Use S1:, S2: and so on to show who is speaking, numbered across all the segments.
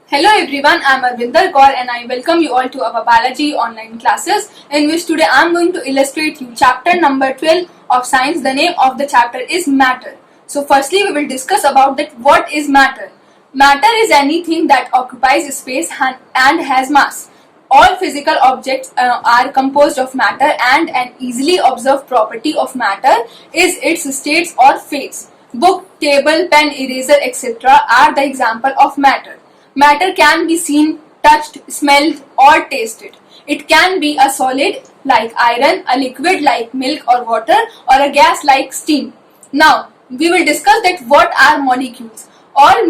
S1: Hello everyone, I am Arvinder Kaur and I welcome you all to our Balajee online classes, in which today I am going to illustrate you chapter number 12 of science. The name of the chapter is matter. So firstly we will discuss about that what is matter. Matter is anything that occupies space and has mass. All physical objects are composed of matter, and an easily observed property of matter is its states or phase. Book, table, pen, eraser, etc. are the example of matter. Matter can be seen, touched, smelled or tasted. It can be a solid like iron, a liquid like milk or water, or a gas like steam. Now, we will discuss that what are molecules. All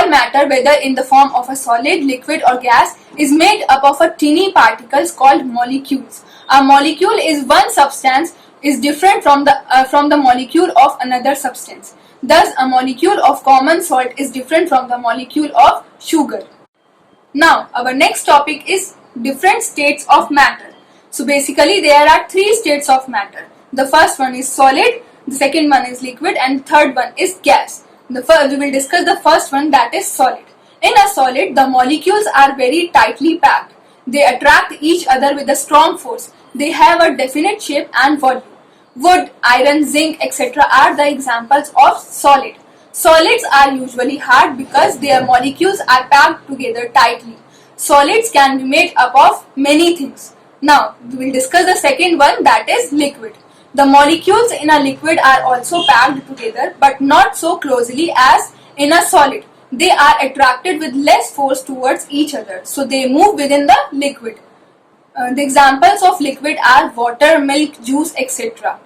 S1: matter, whether in the form of a solid, liquid or gas, is made up of a tiny particles called molecules. A molecule is one substance is different from the molecule of another substance. Thus, a molecule of common salt is different from the molecule of sugar. Now, our next topic is different states of matter. So basically, there are three states of matter. The first one is solid, the second one is liquid, and the third one is gas. We will discuss the first one, that is solid. In a solid, the molecules are very tightly packed. They attract each other with a strong force. They have a definite shape and volume. Wood, iron, zinc, etc. are the examples of solid. Solids are usually hard because their molecules are packed together tightly. Solids can be made up of many things. Now, we will discuss the second one, that is liquid. The molecules in a liquid are also packed together but not so closely as in a solid. They are attracted with less force towards each other, so they move within the liquid. The examples of liquid are water, milk, juice, etc.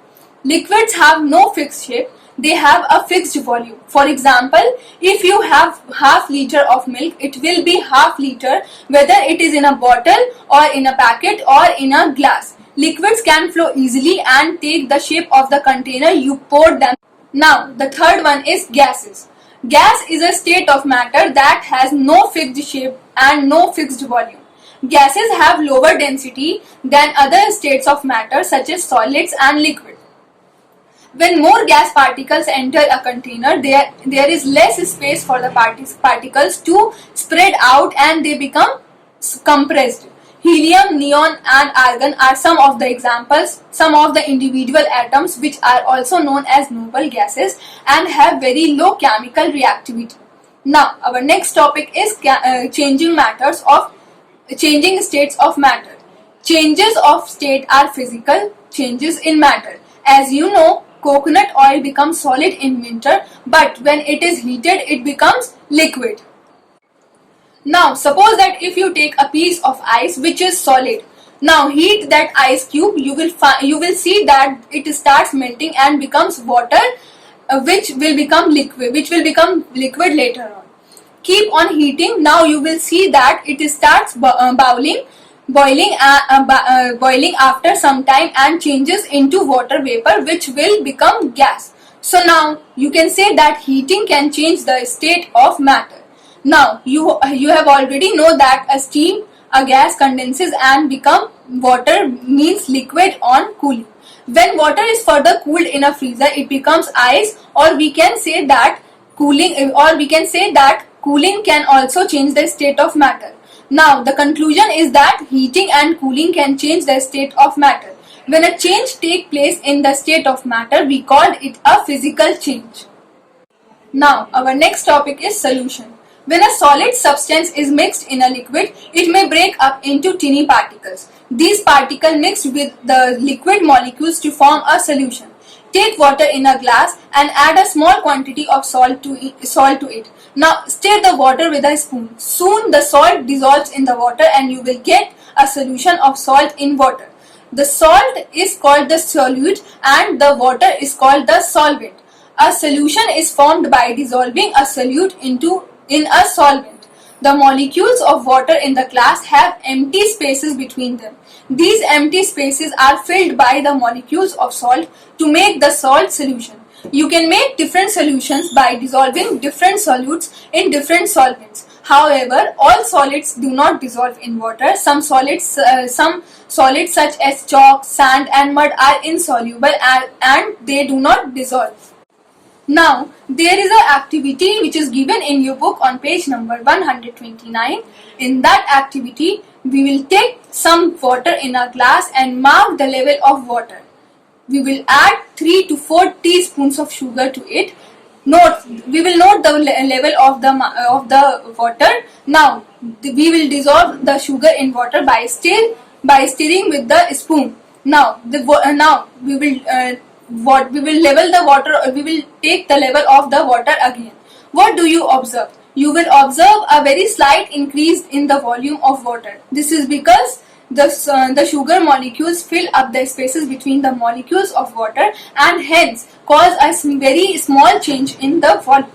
S1: Liquids have no fixed shape, they have a fixed volume. For example, if you have half liter of milk, it will be half liter whether it is in a bottle or in a packet or in a glass. Liquids can flow easily and take the shape of the container you poured them. Now, the third one is gases. Gas is a state of matter that has no fixed shape and no fixed volume. Gases have lower density than other states of matter such as solids and liquid. When more gas particles enter a container, there is less space for the particles to spread out and they become compressed. Helium, neon and argon are some of the examples, some of the individual atoms which are also known as noble gases and have very low chemical reactivity. Now, our next topic is changing states of matter. Changes of state are physical changes in matter. As you know, coconut oil becomes solid in winter, but when it is heated, it becomes liquid. Now, suppose that if you take a piece of ice which is solid, now heat that ice cube, you will see that it starts melting and becomes water, which will become liquid later on. Keep on heating. Now you will see that it starts boiling after some time and changes into water vapor, which will become gas. So now you can say that heating can change the state of matter. Now you have already know that a gas condenses and become water, means liquid on cooling. When water is further cooled in a freezer, it becomes ice, or we can say that cooling can also change the state of matter. Now, the conclusion is that heating and cooling can change the state of matter. When a change takes place in the state of matter, we call it a physical change. Now, our next topic is solution. When a solid substance is mixed in a liquid, it may break up into tiny particles. These particles mix with the liquid molecules to form a solution. Take water in a glass and add a small quantity of salt to it. Now stir the water with a spoon. Soon the salt dissolves in the water and you will get a solution of salt in water. The salt is called the solute and the water is called the solvent. A solution is formed by dissolving a solute in a solvent. The molecules of water in the glass have empty spaces between them. These empty spaces are filled by the molecules of salt to make the salt solution. You can make different solutions by dissolving different solutes in different solvents. However, all solids do not dissolve in water. Some solids such as chalk, sand and mud are insoluble and they do not dissolve. Now, there is an activity which is given in your book on page number 129. In that activity, we will take some water in a glass and mark the level of water. We will add 3 to 4 teaspoons of sugar to it. We will note the level of the water. Now, we will dissolve the sugar in water by stirring with the spoon. Now, we will level the water. We will take the level of the water again. What do you observe? You will observe a very slight increase in the volume of water. This is because the sugar molecules fill up the spaces between the molecules of water and hence cause a very small change in the volume.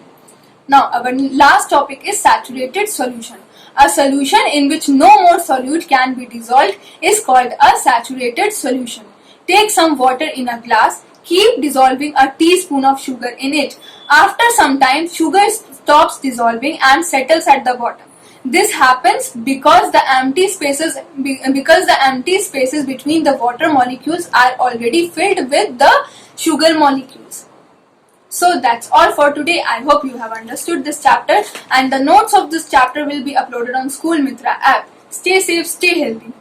S1: Now, our last topic is saturated solution. A solution in which no more solute can be dissolved is called a saturated solution. Take some water in a glass. Keep dissolving a teaspoon of sugar in it. After some time, sugar stops dissolving and settles at the bottom. This happens because the empty spaces between the water molecules are already filled with the sugar molecules. So that's all for today. I hope you have understood this chapter, and the notes of this chapter will be uploaded on School Mitra app. Stay safe, stay healthy.